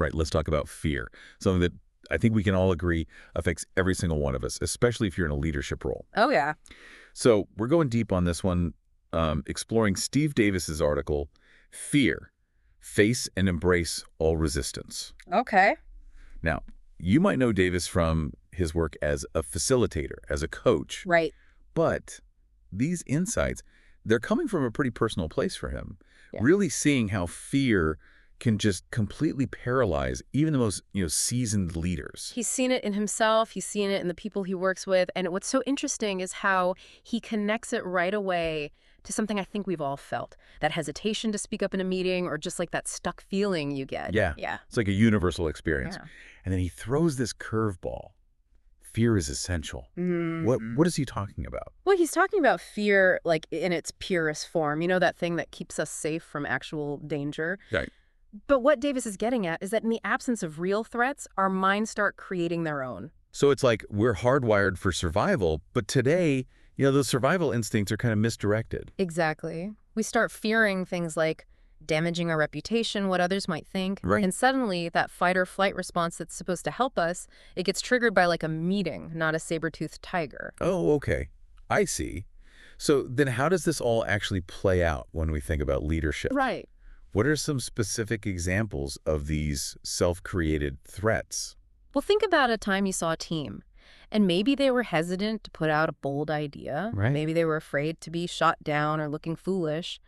Right, let's talk about fear. Something that I think we can all agree affects every single one of us, especially if you're in a leadership role. Oh, yeah. So we're going deep on this one, exploring Steve Davis's article, Fear, Face and Embrace All Resistance. Okay. Now, you might know Davis from his work as a facilitator, as a coach. Right. But these insights, they're coming from a pretty personal place for him. Yeah. Really seeing how fear can just completely paralyze even the most, seasoned leaders. He's seen it in himself. He's seen it in the people he works with. And what's so interesting is how he connects it right away to something I think we've all felt. That hesitation to speak up in a meeting, or just like that stuck feeling you get. Yeah. Yeah. It's like a universal experience. Yeah. And then he throws this curveball. Fear is essential. What is he talking about? Well, he's talking about fear like in its purest form. You know, that thing that keeps us safe from actual danger. Right. But what Davis is getting at is that in the absence of real threats, our minds start creating their own. So it's like we're hardwired for survival, but today, those survival instincts are kind of misdirected. Exactly. We start fearing things like damaging our reputation, what others might think. Right. And suddenly that fight or flight response that's supposed to help us, it gets triggered by like a meeting, not a saber-toothed tiger. Oh, okay. I see. So then how does this all actually play out when we think about leadership? Right. What are some specific examples of these self-created threats? Well, think about a time you saw a team, and maybe they were hesitant to put out a bold idea. Right. Maybe they were afraid to be shot down or looking foolish.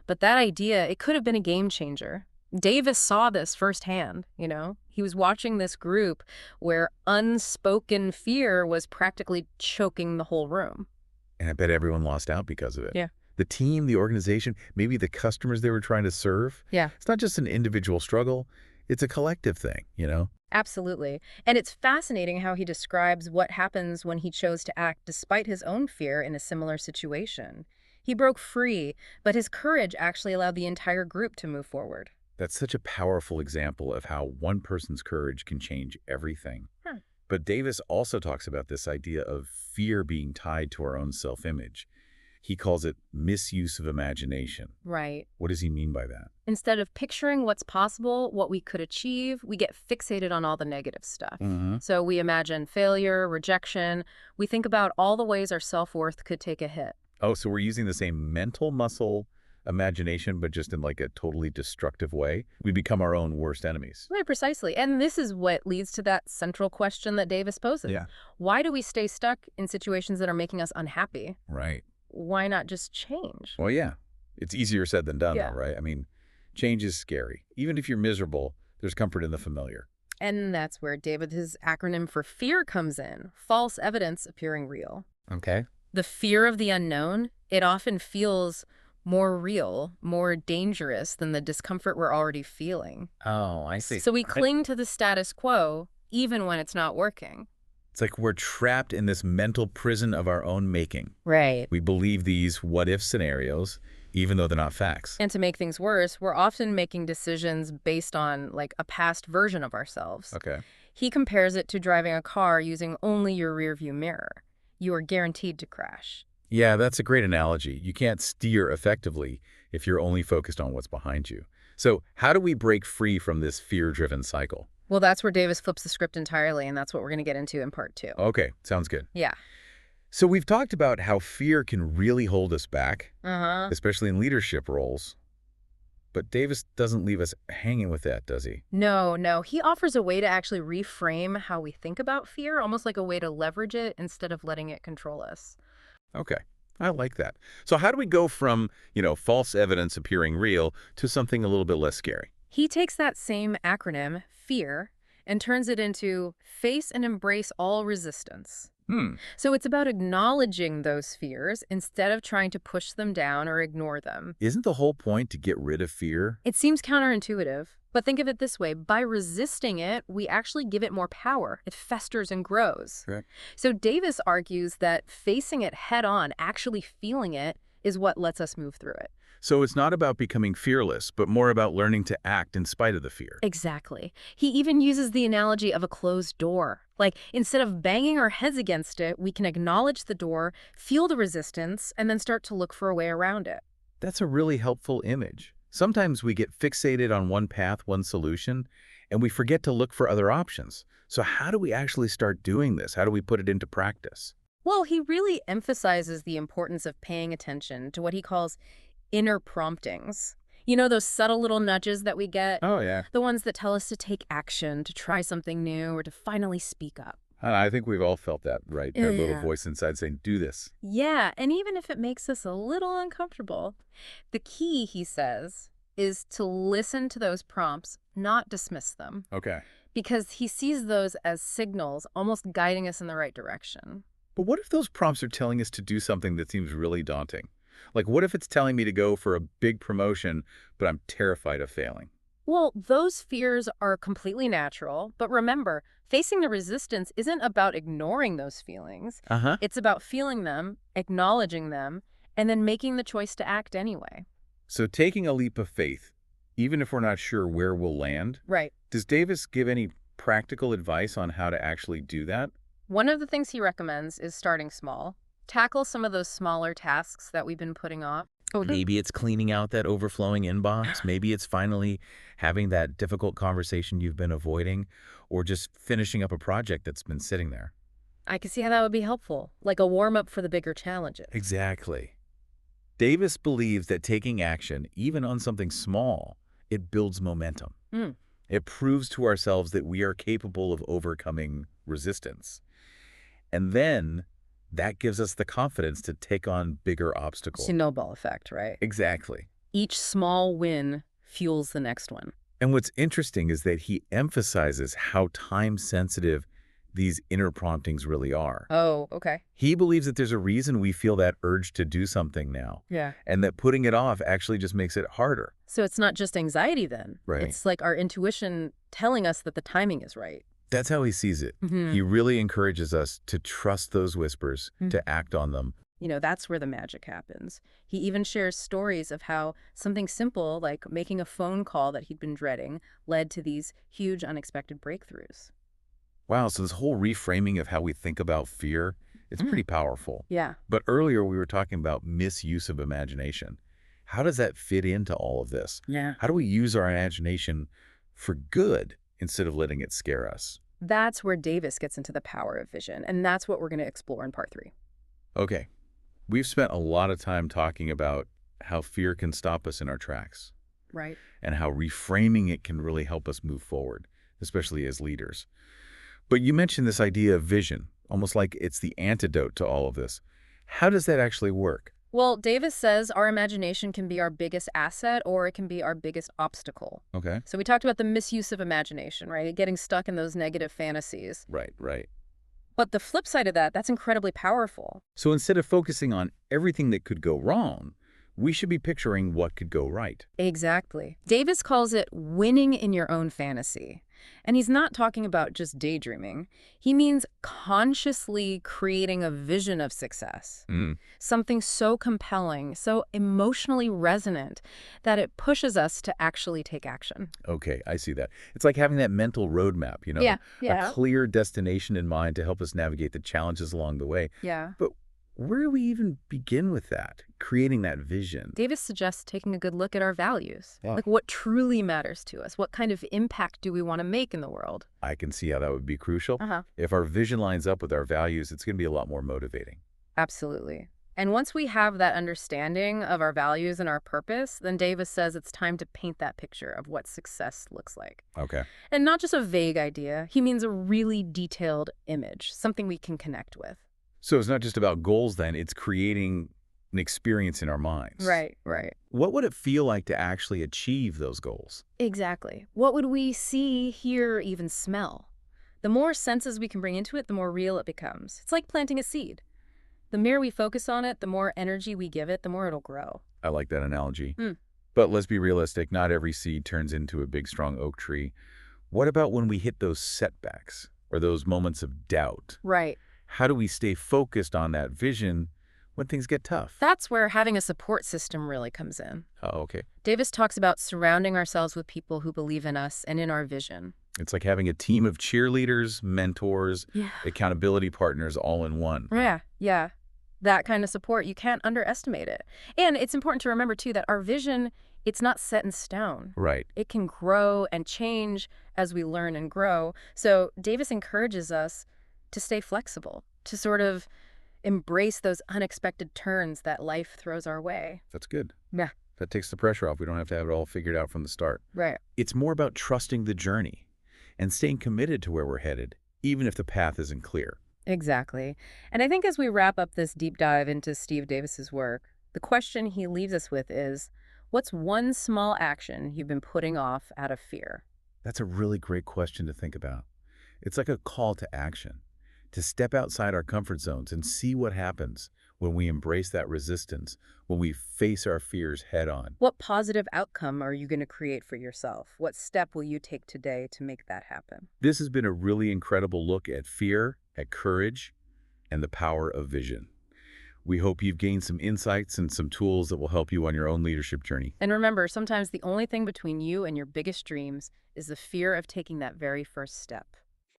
But that idea, it could have been a game changer. Davis saw this firsthand, He was watching this group where unspoken fear was practically choking the whole room. And I bet everyone lost out because of it. Yeah. The team, the organization, maybe the customers they were trying to serve. Yeah. It's not just an individual struggle. It's a collective thing, Absolutely. And it's fascinating how he describes what happens when he chose to act despite his own fear in a similar situation. He broke free, but his courage actually allowed the entire group to move forward. That's such a powerful example of how one person's courage can change everything. But Davis also talks about this idea of fear being tied to our own self-image. He calls it misuse of imagination. Right. What does he mean by that? Instead of picturing what's possible, what we could achieve, we get fixated on all the negative stuff. So we imagine failure, rejection. We think about all the ways our self-worth could take a hit. Oh, so we're using the same mental muscle imagination, but just in like a totally destructive way. We become our own worst enemies. Right, precisely. And this is what leads to that central question that Davis poses. Yeah. Why do we stay stuck in situations that are making us unhappy? Right. Why not just change? Well, yeah. It's easier said than done, Yeah. though, right? I mean, change is scary. Even if you're miserable, there's comfort in the familiar. And that's where David's acronym for fear comes in. False evidence appearing real. Okay. The fear of the unknown, it often feels more real, more dangerous than the discomfort we're already feeling. Oh, I see. So we cling to the status quo even when it's not working. It's like we're trapped in this mental prison of our own making. Right. We believe these what-if scenarios, even though they're not facts. And to make things worse, we're often making decisions based on like a past version of ourselves. Okay. He compares it to driving a car using only your rearview mirror. You are guaranteed to crash. Yeah, that's a great analogy. You can't steer effectively if you're only focused on what's behind you. So how do we break free from this fear-driven cycle? Well, that's where Davis flips the script entirely, and that's what we're going to get into in part 2. Okay, sounds good. Yeah. So we've talked about how fear can really hold us back, Uh-huh. especially in leadership roles. But Davis doesn't leave us hanging with that, does he? No. He offers a way to actually reframe how we think about fear, almost like a way to leverage it instead of letting it control us. Okay, I like that. So how do we go from, false evidence appearing real to something a little bit less scary? He takes that same acronym, fear, and turns it into face and embrace all resistance. So it's about acknowledging those fears instead of trying to push them down or ignore them. Isn't the whole point to get rid of fear? It seems counterintuitive, but think of it this way. By resisting it, we actually give it more power. It festers and grows. Correct. So Davis argues that facing it head on, actually feeling it, is what lets us move through it. So it's not about becoming fearless, but more about learning to act in spite of the fear. Exactly. He even uses the analogy of a closed door. Like, instead of banging our heads against it, we can acknowledge the door, feel the resistance, and then start to look for a way around it. That's a really helpful image. Sometimes we get fixated on one path, one solution, and we forget to look for other options. So how do we actually start doing this? How do we put it into practice? Well, he really emphasizes the importance of paying attention to what he calls inner promptings. You know, those subtle little nudges that we get? Oh, yeah. The ones that tell us to take action, to try something new, or to finally speak up. I think we've all felt that, right? That little Yeah. voice inside saying, do this. Yeah, and even if it makes us a little uncomfortable, the key, he says, is to listen to those prompts, not dismiss them, Okay. because he sees those as signals almost guiding us in the right direction. But what if those prompts are telling us to do something that seems really daunting? Like, what if it's telling me to go for a big promotion, but I'm terrified of failing? Well, those fears are completely natural, but remember, facing the resistance isn't about ignoring those feelings. Uh-huh. It's about feeling them, acknowledging them, and then making the choice to act anyway. So taking a leap of faith, even if we're not sure where we'll land, Right. does Davis give any practical advice on how to actually do that? One of the things he recommends is starting small. Tackle some of those smaller tasks that we've been putting off. Maybe it's cleaning out that overflowing inbox. Maybe it's finally having that difficult conversation you've been avoiding, or just finishing up a project that's been sitting there. I can see how that would be helpful, like a warm-up for the bigger challenges. Exactly. Davis believes that taking action, even on something small, it builds momentum. Mm. It proves to ourselves that we are capable of overcoming resistance. And then that gives us the confidence to take on bigger obstacles. Snowball effect, right? Exactly. Each small win fuels the next one. And what's interesting is that he emphasizes how time-sensitive these inner promptings really are. Oh, okay. He believes that there's a reason we feel that urge to do something now, Yeah. and that putting it off actually just makes it harder. So it's not just anxiety then. Right. It's like our intuition telling us that the timing is right. That's how he sees it. Mhm. He really encourages us to trust those whispers, to act on them. You know, that's where the magic happens. He even shares stories of how something simple, like making a phone call that he'd been dreading, led to these huge unexpected breakthroughs. Wow, so this whole reframing of how we think about fear, it's pretty powerful. Yeah. But earlier we were talking about misuse of imagination. How does that fit into all of this? Yeah. How do we use our imagination for good instead of letting it scare us? That's where Davis gets into the power of vision, and that's what we're going to explore in part 3. Okay, we've spent a lot of time talking about how fear can stop us in our tracks Right. and how reframing it can really help us move forward, especially as leaders. But you mentioned this idea of vision, almost like it's the antidote to all of this. How does that actually work? Well, Davis says our imagination can be our biggest asset or it can be our biggest obstacle. Okay. So we talked about the misuse of imagination, right? Getting stuck in those negative fantasies. Right. But the flip side of that, that's incredibly powerful. So instead of focusing on everything that could go wrong, we should be picturing what could go right. Exactly. Davis calls it winning in your own fantasy. And he's not talking about just daydreaming. He means consciously creating a vision of success. Something so compelling, so emotionally resonant, that it pushes us to actually take action. Okay, I see that. It's like having that mental roadmap, you know, Yeah. a clear destination in mind to help us navigate the challenges along the way. Yeah. But where do we even begin with that, creating that vision? Davis suggests taking a good look at our values. Yeah. Like what truly matters to us? What kind of impact do we want to make in the world? I can see how that would be crucial. Uh-huh. If our vision lines up with our values, it's going to be a lot more motivating. Absolutely. And once we have that understanding of our values and our purpose, then Davis says it's time to paint that picture of what success looks like. Okay. And not just a vague idea. He means a really detailed image, something we can connect with. So it's not just about goals then, it's creating an experience in our minds. Right. What would it feel like to actually achieve those goals? Exactly. What would we see, hear, even smell? The more senses we can bring into it, the more real it becomes. It's like planting a seed. The more we focus on it, the more energy we give it, the more it'll grow. I like that analogy. But let's be realistic, not every seed turns into a big, strong oak tree. What about when we hit those setbacks or those moments of doubt? Right. How do we stay focused on that vision when things get tough? That's where having a support system really comes in. Oh, okay. Davis talks about surrounding ourselves with people who believe in us and in our vision. It's like having a team of cheerleaders, mentors, accountability partners all in one. Yeah. That kind of support, you can't underestimate it. And it's important to remember, too, that our vision It's not set in stone. Right. It can grow and change as we learn and grow. So Davis encourages us to stay flexible, to sort of embrace those unexpected turns that life throws our way. That's good. Yeah. That takes the pressure off. We don't have to have it all figured out from the start. Right. It's more about trusting the journey and staying committed to where we're headed, even if the path isn't clear. Exactly. And I think as we wrap up this deep dive into Steve Davis's work, the question he leaves us with is, what's one small action you've been putting off out of fear? That's a really great question to think about. It's like a call to action, to step outside our comfort zones and see what happens when we embrace that resistance, when we face our fears head on. What positive outcome are you going to create for yourself? What step will you take today to make that happen? This has been a really incredible look at fear, at courage, and the power of vision. We hope you've gained some insights and some tools that will help you on your own leadership journey. And remember, sometimes the only thing between you and your biggest dreams is the fear of taking that very first step.